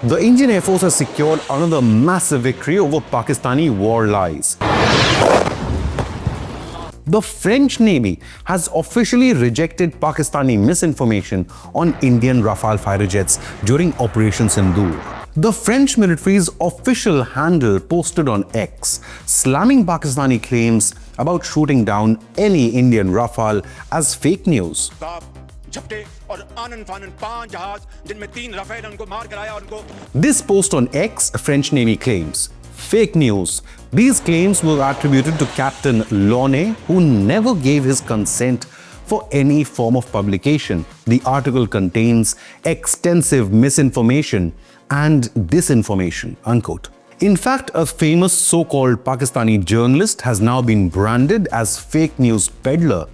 The Indian Air Force has secured another massive victory over Pakistani war lies. The French Navy has officially rejected Pakistani misinformation on Indian Rafale fighter jets during Operation Sindoor. The French military's official handle posted on X, slamming Pakistani claims about shooting down any Indian Rafale as fake news. This post on X, French Navy claims, fake news. These claims were attributed to Captain Launay, who never gave his consent for any form of publication. The article contains extensive misinformation and disinformation, unquote. In fact, a famous so-called Pakistani journalist has now been branded as fake news peddler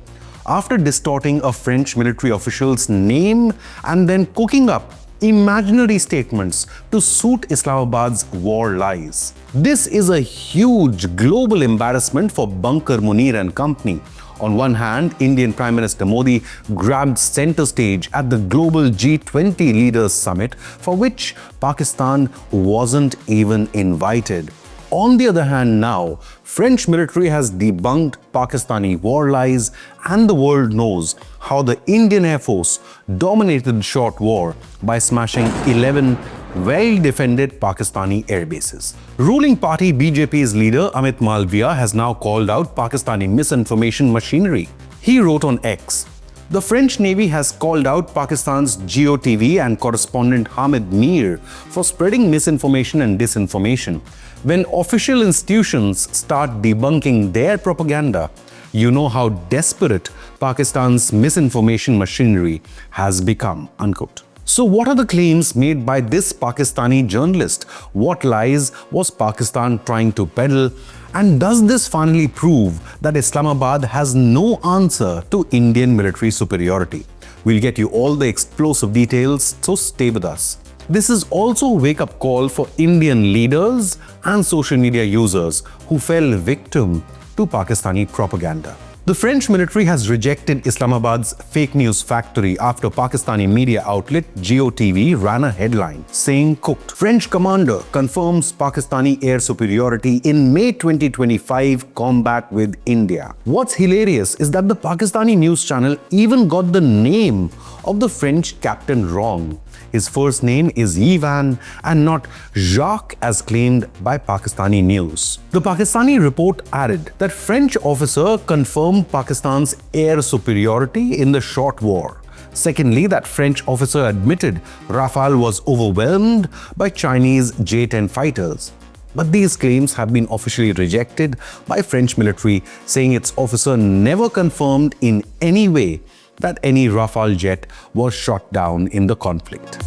after distorting a French military official's name and then cooking up imaginary statements to suit Islamabad's war lies. This is a huge global embarrassment for Bunker Munir and company. On one hand, Indian Prime Minister Modi grabbed center stage at the global G20 leaders summit, for which Pakistan wasn't even invited. On the other hand, now, French military has debunked Pakistani war lies, and the world knows how the Indian Air Force dominated the short war by smashing 11 well-defended Pakistani air bases. Ruling party BJP's leader Amit Malviya has now called out Pakistani misinformation machinery. He wrote on X, "The French Navy has called out Pakistan's GeoTV and correspondent Hamid Mir for spreading misinformation and disinformation. When official institutions start debunking their propaganda, you know how desperate Pakistan's misinformation machinery has become," unquote. So what are the claims made by this Pakistani journalist? What lies was Pakistan trying to peddle? And does this finally prove that Islamabad has no answer to Indian military superiority? We'll get you all the explosive details, so stay with us. This is also a wake-up call for Indian leaders and social media users who fell victim to Pakistani propaganda. The French military has rejected Islamabad's fake news factory after Pakistani media outlet GeoTV ran a headline saying cooked. French commander confirms Pakistani air superiority in May 2025 combat with India. What's hilarious is that the Pakistani news channel even got the name of the French captain wrong. His first name is Ivan and not Jacques as claimed by Pakistani news. The Pakistani report added that French officer confirmed Pakistan's air superiority in the short war. Secondly, that French officer admitted Rafale was overwhelmed by Chinese J-10 fighters. But these claims have been officially rejected by French military, saying its officer never confirmed in any way that any Rafale jet was shot down in the conflict.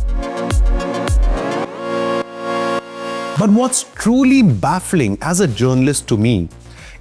But what's truly baffling as a journalist to me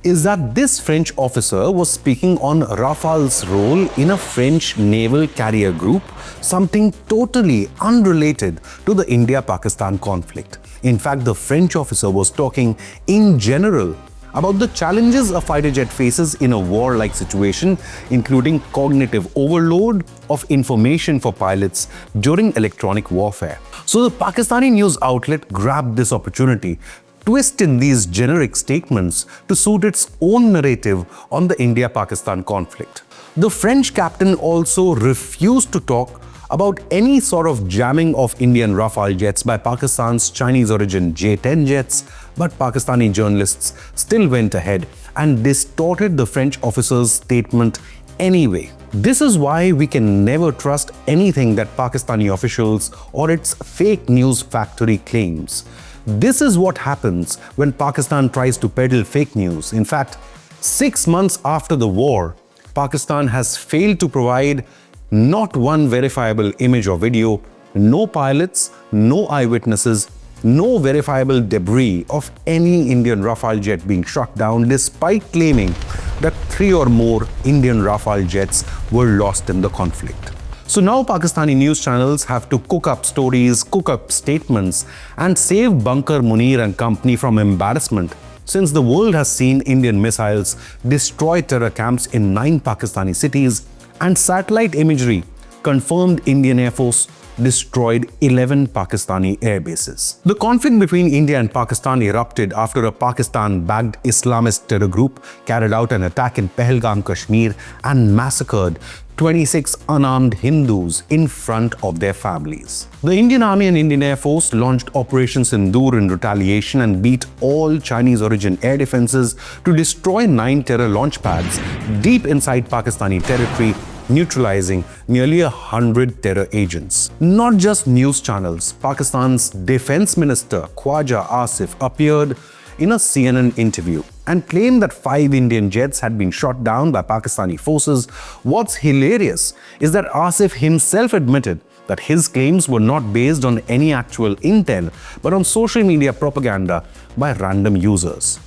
is that this French officer was speaking on Rafale's role in a French naval carrier group, something totally unrelated to the India-Pakistan conflict. In fact, the French officer was talking in general about the challenges a fighter jet faces in a war-like situation, including cognitive overload of information for pilots during electronic warfare. So the Pakistani news outlet grabbed this opportunity, twisting these generic statements to suit its own narrative on the India-Pakistan conflict. The French captain also refused to talk about any sort of jamming of Indian Rafale jets by Pakistan's Chinese-origin J-10 jets, but Pakistani journalists still went ahead and distorted the French officer's statement anyway. This is why we can never trust anything that Pakistani officials or its fake news factory claims. This is what happens when Pakistan tries to peddle fake news. In fact, 6 months after the war, Pakistan has failed to provide not one verifiable image or video, no pilots, no eyewitnesses, no verifiable debris of any Indian Rafale jet being shot down, despite claiming that 3 or more Indian Rafale jets were lost in the conflict. So now Pakistani news channels have to cook up stories, cook up statements, and save Bunker Munir and company from embarrassment, since the world has seen Indian missiles destroy terror camps in 9 Pakistani cities, and satellite imagery confirmed Indian Air Force destroyed 11 Pakistani air bases. The conflict between India and Pakistan erupted after a Pakistan-backed Islamist terror group carried out an attack in Pahalgam, Kashmir and massacred 26 unarmed Hindus in front of their families. The Indian Army and Indian Air Force launched Operation Sindoor in retaliation and beat all Chinese-origin air defenses to destroy 9 terror launch pads deep inside Pakistani territory, neutralizing nearly 100 terror agents. Not just news channels, Pakistan's Defense Minister Khwaja Asif appeared in a CNN interview and claimed that 5 Indian jets had been shot down by Pakistani forces. What's hilarious is that Asif himself admitted that his claims were not based on any actual intel, but on social media propaganda by random users.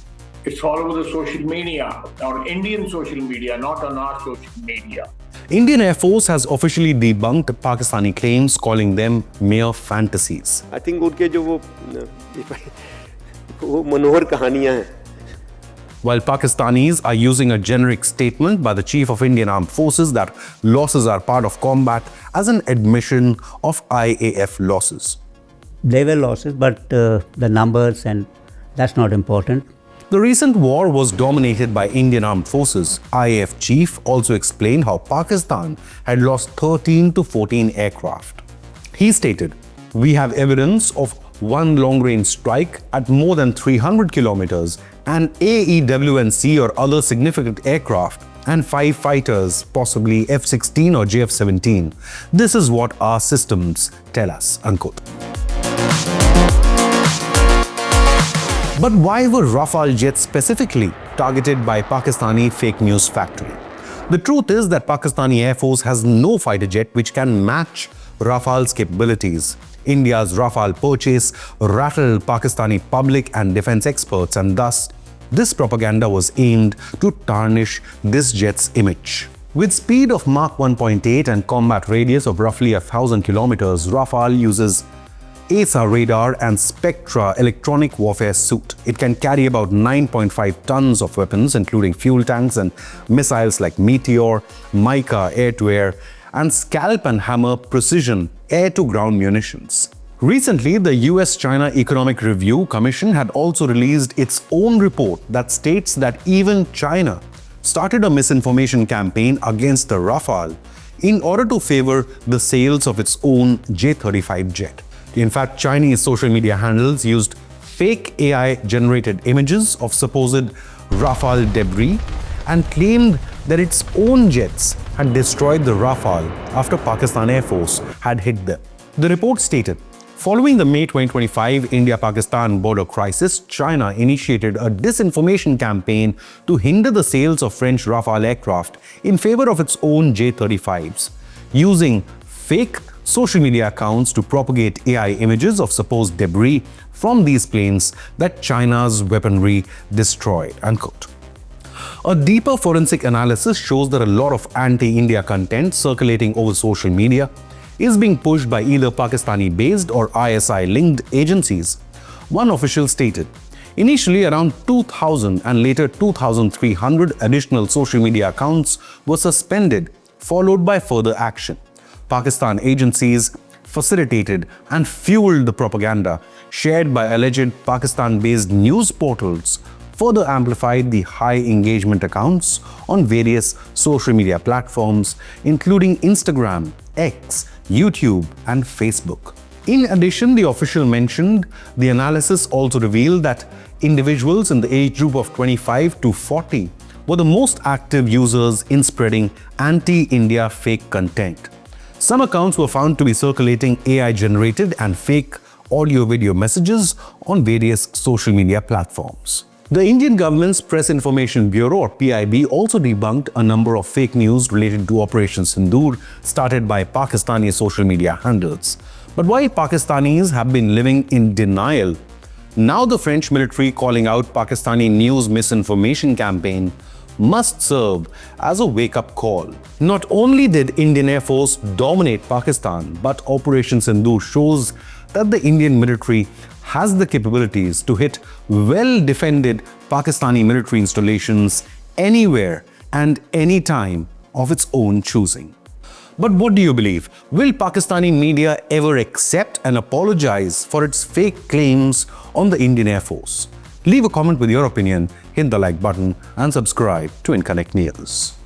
It's all over the social media, or Indian social media, not on our social media. Indian Air Force has officially debunked Pakistani claims, calling them mere fantasies. I think उनके जो वो मनोहर कहानियां हैं. While Pakistanis are using a generic statement by the Chief of Indian Armed Forces that losses are part of combat as an admission of IAF losses. There were losses, but the numbers, and that's not important. The recent war was dominated by Indian Armed Forces. IAF chief also explained how Pakistan had lost 13 to 14 aircraft. He stated, "We have evidence of one long-range strike at more than 300 kilometers, an AEW&C or other significant aircraft, and 5 fighters, possibly F-16 or JF-17. This is what our systems tell us." Unquote. But why were Rafale jets specifically targeted by Pakistani fake news factory? The truth is that Pakistani Air Force has no fighter jet which can match Rafale's capabilities. India's Rafale purchase rattled Pakistani public and defense experts, and thus this propaganda was aimed to tarnish this jet's image. With speed of Mach 1.8 and combat radius of roughly 1,000 kilometers, Rafale uses AESA radar and Spectra electronic warfare suite. It can carry about 9.5 tons of weapons, including fuel tanks and missiles like Meteor, Mica air-to-air, and Scalp and Hammer precision air-to-ground munitions. Recently, the US-China Economic Review Commission had also released its own report that states that even China started a misinformation campaign against the Rafale in order to favor the sales of its own J-35 jet. In fact, Chinese social media handles used fake AI-generated images of supposed Rafale debris and claimed that its own jets had destroyed the Rafale after Pakistan Air Force had hit them. The report stated, following the May 2025 India-Pakistan border crisis, China initiated a disinformation campaign to hinder the sales of French Rafale aircraft in favor of its own J-35s, using fake social media accounts to propagate AI images of supposed debris from these planes that China's weaponry destroyed. Unquote. A deeper forensic analysis shows that a lot of anti-India content circulating over social media is being pushed by either Pakistani-based or ISI-linked agencies. One official stated, initially around 2,000 and later 2,300 additional social media accounts were suspended, followed by further action. Pakistan agencies facilitated and fueled the propaganda shared by alleged Pakistan-based news portals, further amplified the high engagement accounts on various social media platforms, including Instagram, X, YouTube, and Facebook. In addition, the official mentioned, the analysis also revealed that individuals in the age group of 25 to 40 were the most active users in spreading anti-India fake content. Some accounts were found to be circulating AI-generated and fake audio-video messages on various social media platforms. The Indian government's Press Information Bureau or PIB also debunked a number of fake news related to Operation Sindoor started by Pakistani social media handles. But while Pakistanis have been living in denial, now the French military calling out Pakistani news misinformation campaign must serve as a wake-up call. Not only did Indian Air Force dominate Pakistan, but Operation Sindoor shows that the Indian military has the capabilities to hit well-defended Pakistani military installations anywhere and anytime of its own choosing. But what do you believe? Will Pakistani media ever accept and apologize for its fake claims on the Indian Air Force? Leave a comment with your opinion, hit the like button and subscribe to Inconnect News.